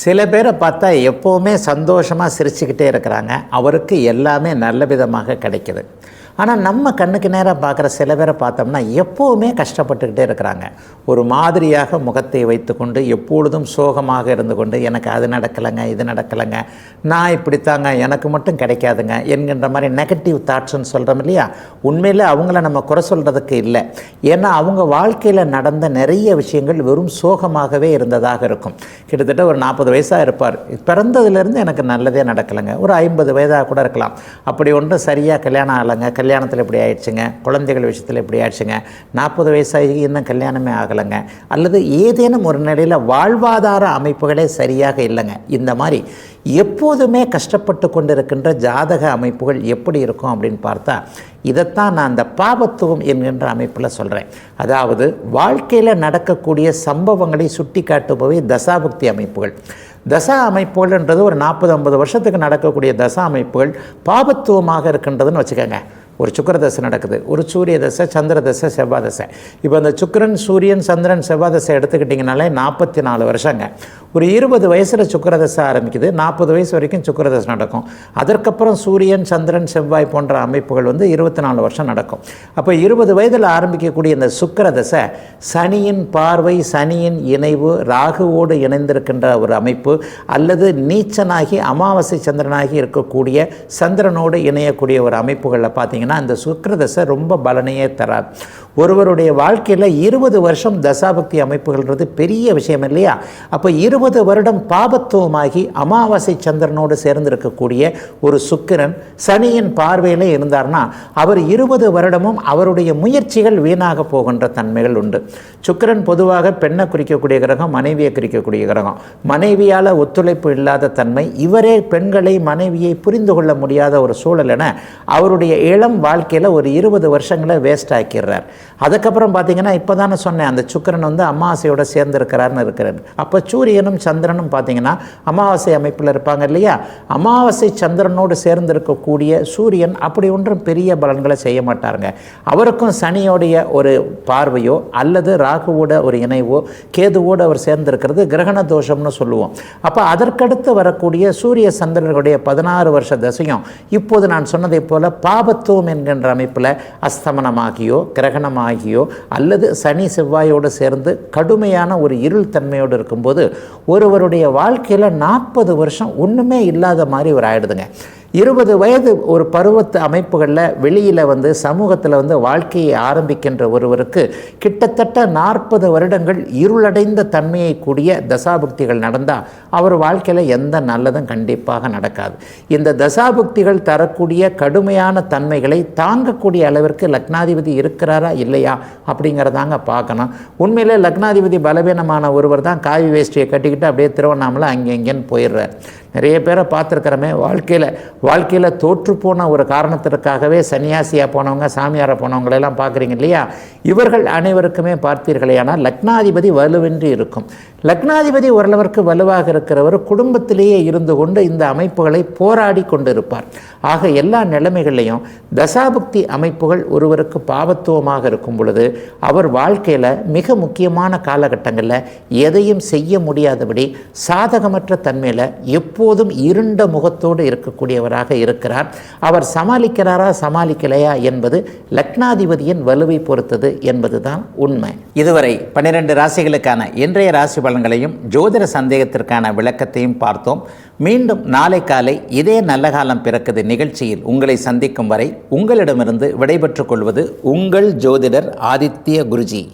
சில பேரை பார்த்தா எப்போவுமே சந்தோஷமாக சிரிச்சுக்கிட்டே இருக்கிறாங்க. அவருக்கு எல்லாமே நல்ல விதமாக கிடைக்கிது. ஆனால் நம்ம கண்ணுக்கு நேராக பார்க்குற சில பேரை பார்த்தோம்னா எப்போவுமே கஷ்டப்பட்டுக்கிட்டே இருக்கிறாங்க. ஒரு மாதிரியாக முகத்தை வைத்துக்கொண்டு எப்பொழுதும் சோகமாக இருந்து கொண்டு எனக்கு அது நடக்கலைங்க, இது நடக்கலைங்க, நான் இப்படித்தாங்க, எனக்கு மட்டும் கிடைக்காதுங்க என்கின்ற மாதிரி நெகட்டிவ் தாட்ஸ்ன்னு சொல்கிறோம் இல்லையா. உண்மையில் அவங்கள நம்ம குறை சொல்கிறதுக்கு இல்லை. ஏன்னா அவங்க வாழ்க்கையில் நடந்த நிறைய விஷயங்கள் வெறும் சோகமாகவே இருந்ததாக இருக்கும். கிட்டத்தட்ட ஒரு 40 வயசாக இருப்பார். பிறந்ததுலேருந்து எனக்கு நல்லதே நடக்கலைங்க. ஒரு 50 வயதாக கூட இருக்கலாம். அப்படி ஒன்றும் சரியாக கல்யாணம் ஆகலைங்க, கல்யாணத்தில் இப்படி ஆயிடுச்சுங்க, குழந்தைகள் விஷயத்தில் இப்படி ஆயிடுச்சுங்க, 40 வயசாகி இன்னும் கல்யாணமே ஆகலைங்க, அல்லது ஏதேனும் ஒரு நிலையில் வாழ்வாதார அமைப்புகளே சரியாக இல்லைங்க. இந்த மாதிரி எப்போதுமே கஷ்டப்பட்டு கொண்டிருக்கின்ற ஜாதக அமைப்புகள் எப்படி இருக்கும் அப்படின்னு பார்த்தா, இதைத்தான் நான் அந்த பாபத்துவம் என்கின்ற அமைப்பில் சொல்கிறேன். அதாவது வாழ்க்கையில் நடக்கக்கூடிய சம்பவங்களை சுட்டி காட்டுபவை தசாபுக்தி அமைப்புகள். தசா அமைப்புகள்ன்றது ஒரு 40-50 வருஷத்துக்கு நடக்கக்கூடிய தசா அமைப்புகள் பாபத்துவமாக இருக்கின்றதுன்னு வச்சுக்கோங்க. ஒரு சுக்கிர தசை நடக்குது, ஒரு சூரிய தசை, சந்திர தசை, செவ்வாய் தசை. இப்போ அந்த சுக்கிரன், சூரியன், சந்திரன், செவ்வாய் தசை எடுத்துக்கிட்டிங்கனாலே 44 வருஷங்க. ஒரு 20 வயசில் சுக்கிர தசை ஆரம்பிக்குது, 40 வயசு வரைக்கும் சுக்கிர தசை நடக்கும். அதற்கப்புறம் சூரியன், சந்திரன், செவ்வாய் போன்ற அமைப்புகள் 24 வருஷம் நடக்கும். அப்போ 20 வயதில் ஆரம்பிக்கக்கூடிய இந்த சுக்கிர தசை சனியின் பார்வை, சனியின் இணைவு, ராகுவோடு இணைந்திருக்கின்ற ஒரு அமைப்பு, அல்லது நீச்சனாகி அமாவாசை சந்திரனாகி இருக்கக்கூடிய சந்திரனோடு இணையக்கூடிய ஒரு அமைப்புகளில் பார்த்தீங்கன்னா இந்த சுக்கிரதசை ரொம்ப பலனையே தராது. ஒருவருடைய வாழ்க்கையில் 20 வருஷம் தசாபக்தி அமைப்புகள்ன்றது பெரிய விஷயம் இல்லையா. அப்போ 20 வருடம் பாபத்துவமாகி அமாவாசை சந்திரனோடு சேர்ந்திருக்கக்கூடிய ஒரு சுக்கிரன் சனியின் பார்வையில் இருந்தார்னா அவர் 20 வருடமும் அவருடைய முயற்சிகள் வீணாக போகின்ற தன்மைகள் உண்டு. சுக்கிரன் பொதுவாக பெண்ணை குறிக்கக்கூடிய கிரகம், மனைவியை குறிக்கக்கூடிய கிரகம். மனைவியால் ஒத்துழைப்பு இல்லாத தன்மை, இவரே பெண்களை, மனைவியை புரிந்து கொள்ள முடியாத ஒரு சூழல் என அவருடைய இளம் வாழ்க்கையில் ஒரு 20 வருஷங்களை வேஸ்ட் ஆக்கிடுறார். அதுக்கப்புறம் பார்த்தீங்கன்னா இப்போ தானே சொன்னேன், அந்த சுக்கிரன் அமாவாசையோடு சேர்ந்துருக்கிறார்னு இருக்கிறார். அப்போ சூரியனும் சந்திரனும் பார்த்தீங்கன்னா அமாவாசை அமைப்பில் இருப்பாங்க இல்லையா. அமாவாசை சந்திரனோடு சேர்ந்திருக்கக்கூடிய சூரியன் அப்படி ஒன்றும் பெரிய பலன்களை செய்ய மாட்டாருங்க. அவருக்கும் சனியோடைய ஒரு பார்வையோ அல்லது ராகுவோட ஒரு இணைவோ கேதுவோடு அவர் சேர்ந்திருக்கிறது கிரகண தோஷம்னு சொல்லுவோம். அப்போ அதற்கடுத்து வரக்கூடிய சூரிய சந்திரனுடைய 16 வருஷ தசையும் இப்போது நான் சொன்னதை போல பாபத்துவம் என்கின்ற அமைப்பில் அஸ்தமனமாகியோ கிரகணமாகியோ அல்லது சனி செவ்வாயோடு சேர்ந்து கடுமையான ஒரு இருள் தன்மையோடு இருக்கும்போது ஒருவருடைய வாழ்க்கையில் 40 வருஷம் ஒன்றுமே இல்லாத மாதிரி ஒரு ஆயிடுதுங்க. 20 வயது ஒரு பருவத்து அமைப்புகளில் வெளியில் சமூகத்தில் வாழ்க்கையை ஆரம்பிக்கின்ற ஒருவருக்கு கிட்டத்தட்ட 40 வருடங்கள் இருளடைந்த தன்மையை கூடிய தசாபுக்திகள் நடந்தால் அவர் வாழ்க்கையில் எந்த நல்லதும் கண்டிப்பாக நடக்காது. இந்த தசாபுக்திகள் தரக்கூடிய கடுமையான தன்மைகளை தாங்கக்கூடிய அளவிற்கு லக்னாதிபதி இருக்கிறாரா இல்லையா அப்படிங்கிறதாங்க பார்க்கணும். உண்மையிலே லக்னாதிபதி பலவீனமான ஒருவர் தான் காவி வேஷ்டியை கட்டிக்கிட்டு அப்படியே திருவண்ணாமலை அங்கெங்கேன்னு போயிடுறார். நிறைய பேரை பார்த்துருக்கிறோமே, வாழ்க்கையில் தோற்றுப்போன ஒரு காரணத்திற்காகவே சன்னியாசியாக போனவங்க, சாமியாராக போனவங்களெல்லாம் பார்க்குறீங்க இல்லையா. இவர்கள் அனைவருக்குமே பார்த்தீர்களே, ஆனால் லக்னாதிபதி வலுவின்றி இருக்கும். லக்னாதிபதி ஓரளவிற்கு வலுவாக இருக்கிறவர் குடும்பத்திலேயே இருந்து கொண்டு இந்த அமைப்புகளை போராடி கொண்டு இருப்பார். ஆக எல்லா நிலைமைகளையும் தசாபுக்தி அமைப்புகள் ஒருவருக்கு பாவத்துவமாக இருக்கும் பொழுது அவர் வாழ்க்கையில் மிக முக்கியமான காலகட்டங்களில் எதையும் செய்ய முடியாதபடி சாதகமற்ற தன்மையில் எப்போதும் இருண்ட முகத்தோடு இருக்கக்கூடியவராக இருக்கிறார். அவர் சமாளிக்கிறாரா சமாளிக்கலையா என்பது லக்னாதிபதியின் வலுவை பொறுத்தது என்பதுதான் உண்மை. இதுவரை 12 ராசிகளுக்கான இன்றைய ராசி பலன்களையும் ஜோதிட சந்தேகத்திற்கான விளக்கத்தையும் பார்த்தோம். மீண்டும் நாளை காலை இதே நல்ல காலம் பிறக்குது நிகழ்ச்சியில் உங்களை சந்திக்கும் வரை உங்களிடமிருந்து விடைபெற்றுக் கொள்வது உங்கள் ஜோதிடர் ஆதித்ய குருஜி.